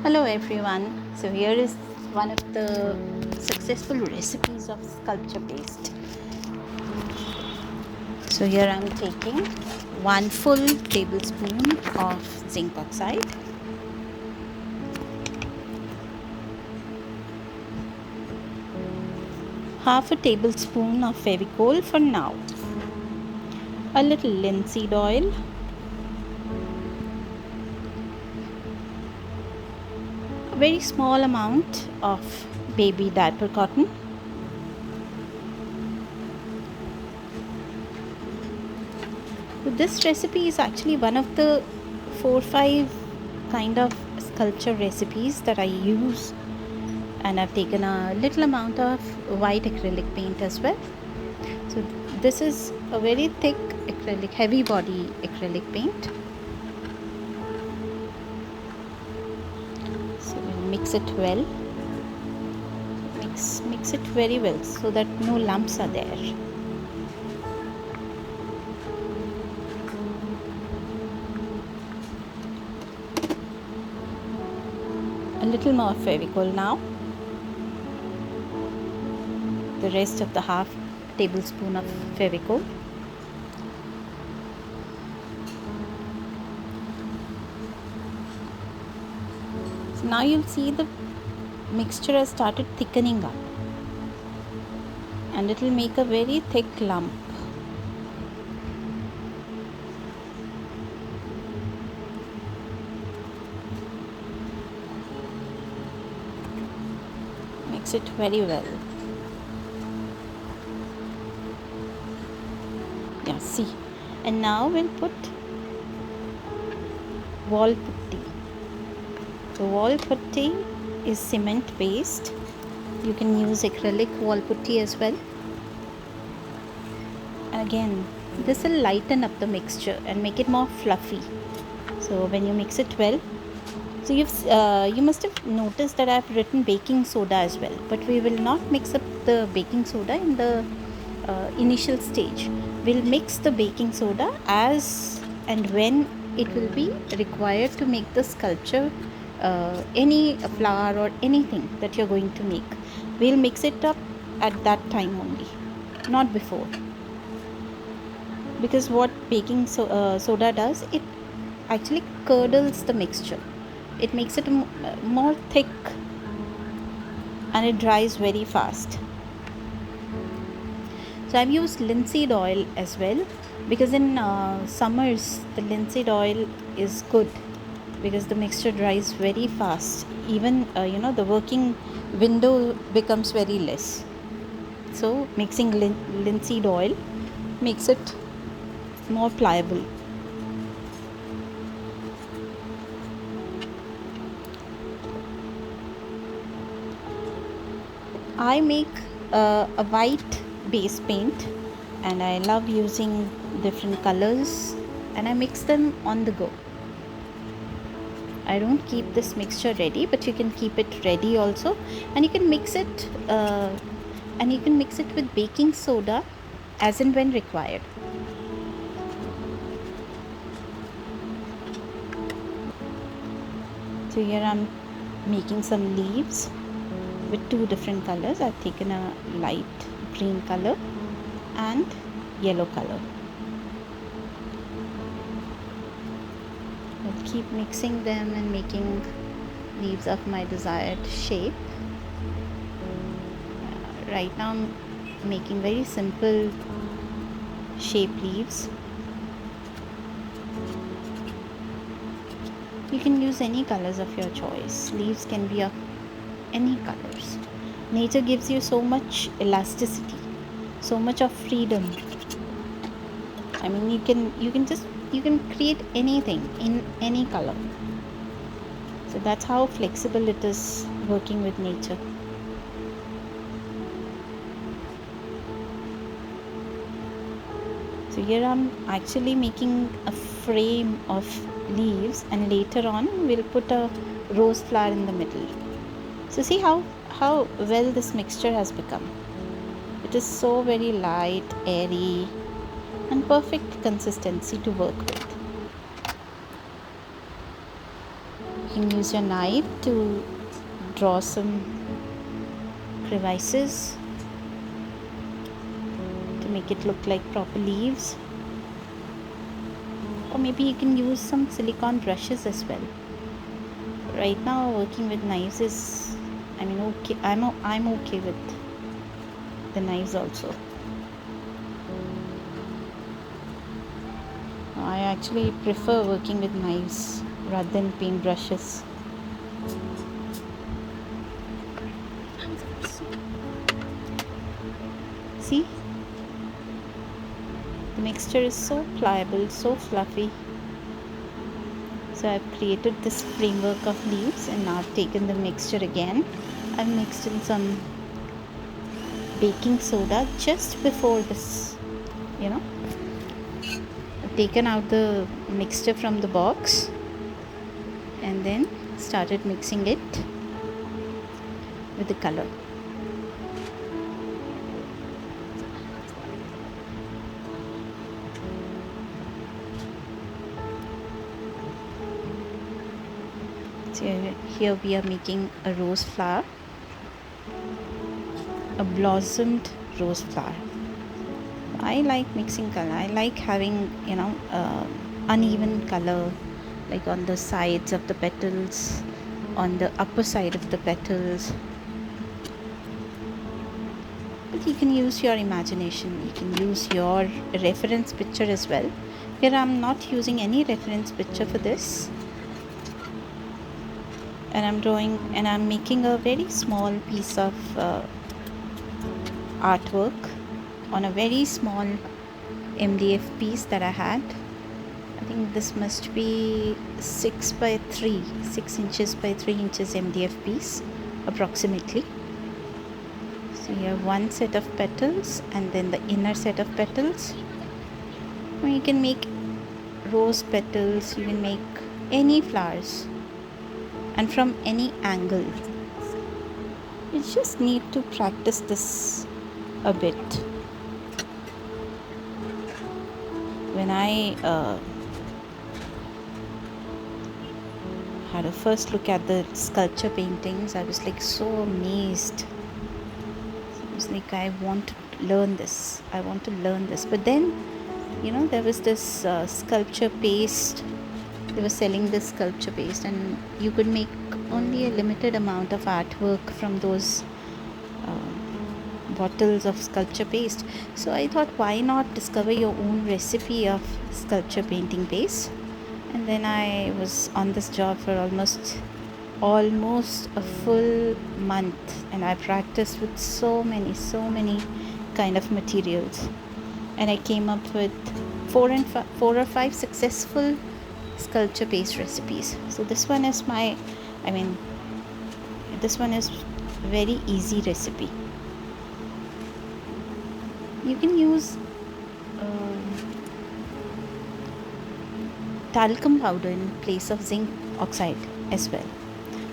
Hello everyone. So here is one of the successful recipes of sculpture paste. So here I am taking 1 full tablespoon of zinc oxide, half a tablespoon of Fevicol for now, a little linseed oil, a very small amount of baby diaper cotton, this recipe is actually one of the 4-5 kind of sculpture recipes that I use, and I've taken a little amount of white acrylic paint as well. So this is a very thick acrylic, heavy body acrylic paint. So we'll mix it well. Mix it very well so that no lumps are there. A little more Fevicol now. The rest of the half tablespoon of Fevicol. So now you'll see the mixture has started thickening up, and it will make a very thick lump. Mix it very well. Yeah, see. And now we'll put wall putty. The wall putty is cement based. You can use acrylic wall putty as well. And again, this will lighten up the mixture and make it more fluffy. So when you mix it well, so you must have noticed that I've written baking soda as well, but we will not mix up the baking soda in the initial stage. We'll mix the baking soda as and when it will be required to make the sculpture, any flower or anything that you're going to make. We'll mix it up at that time only, not before. Because what baking soda does, it actually curdles the mixture. It makes it more thick, and it dries very fast. So I've used linseed oil as well, because in summers the linseed oil is good because the mixture dries very fast. Even the working window becomes very less. So mixing linseed oil makes it more pliable. I make a white base paint, and I love using different colors, and I mix them on the go. I don't keep this mixture ready, but you can keep it ready also, and you can mix it with baking soda as and when required. So here I'm making some leaves with 2 different colors. I've taken a light green color and yellow color. I'll keep mixing them and making leaves of my desired shape. Right now I'm making very simple shape leaves. You can use any colors of your choice. Leaves can be of any colors. Nature gives you so much elasticity, so much of freedom. I mean, you can create anything in any color. So that's how flexible it is working with nature. So here I'm actually making a frame of leaves, and later on we'll put a rose flower in the middle. So see how well this mixture has become. It is so very light, airy, and perfect consistency to work with. can use your knife to draw some crevices to make it look like proper leaves, or maybe you can use some silicone brushes as well. Right now working with knives is, okay, I'm okay with the knives also. I actually prefer working with knives rather than paint brushes. See, the mixture is so pliable, so fluffy. So I've created this framework of leaves, and now I've taken the mixture again. I've mixed in some baking soda just before this, I've taken out the mixture from the box and then started mixing it with the color. So here we are making a rose flower, a blossomed rose flower. I like mixing color. I like having uneven color, like on the sides of the petals, on the upper side of the petals. But you can use your imagination. You can use your reference picture as well. Here I'm not using any reference picture for this, and I'm making a very small piece of artwork on a very small MDF piece that I had. I think this must be 6 inches by 3 inches MDF piece approximately. So you have one set of petals and then the inner set of petals. You can make rose petals, you can make any flowers and from any angle. You just need to practice this a bit. When I had a first look at the sculpture paintings, I was like so amazed. I was like, I want to learn this. But then, there was this sculpture paste. They were selling this sculpture paste, and you could make only a limited amount of artwork from those bottles of sculpture paste. So I thought, why not discover your own recipe of sculpture painting paste? And then I was on this job for almost a full month, and I practiced with so many kind of materials, and I came up with 4 or 5 successful sculpture paste recipes. So this one is very easy recipe. You can use talcum powder in place of zinc oxide as well,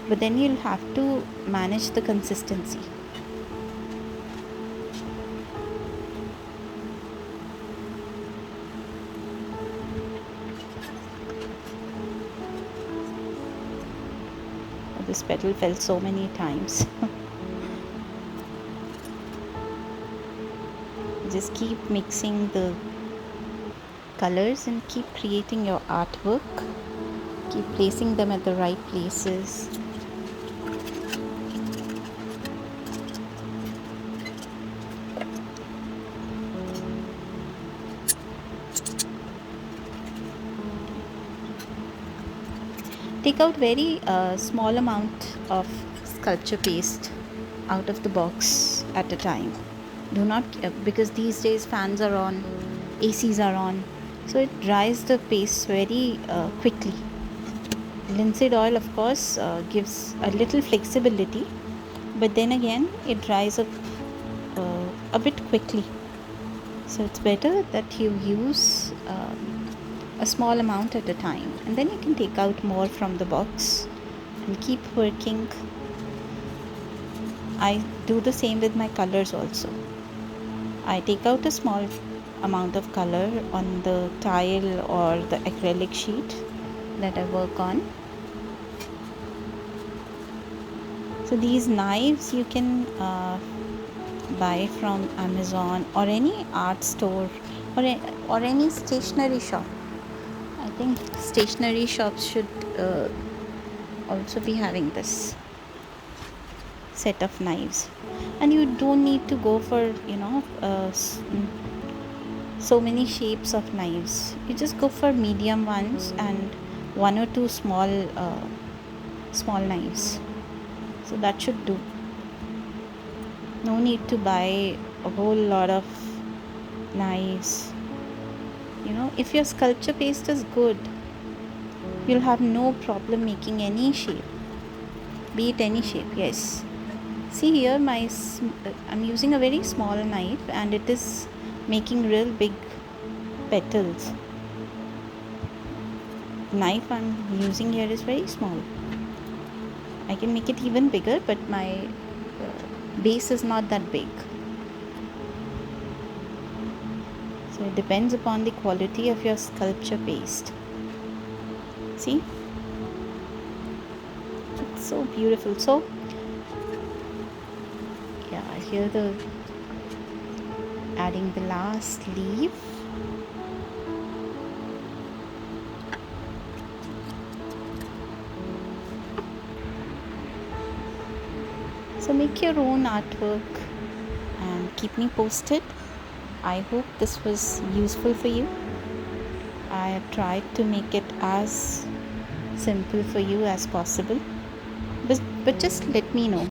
but then you'll have to manage the consistency. This petal fell so many times. Just keep mixing the colors and keep creating your artwork. Keep placing them at the right places. Take out very small amount of sculpture paste out of the box at a time. Do not, because these days fans are on, ACs are on, so it dries the paste very quickly. Linseed oil, of course, gives a little flexibility, but then again it dries up a bit quickly. So it's better that you use a small amount at a time, and then you can take out more from the box and keep working. I do the same with my colors also. I take out a small amount of color on the tile or the acrylic sheet that I work on, So these knives you can buy from Amazon or any art store or any stationery shop. I think stationery shops should also be having this set of knives, and you don't need to go for so many shapes of knives. You just go for medium ones and one or two small knives, so that should do. No need to buy a whole lot of knives. If your sculpture paste is good, you'll have no problem making any shape, be it any shape. Yes, see here, I'm using a very small knife and it is making real big petals. The knife I'm using here is very small. I can make it even bigger, but my base is not that big. So it depends upon the quality of your sculpture paste. See, it's so beautiful. So yeah, here the adding the last leaf. So make your own artwork and keep me posted. I hope this was useful for you. I have tried to make it as simple for you as possible, but just let me know.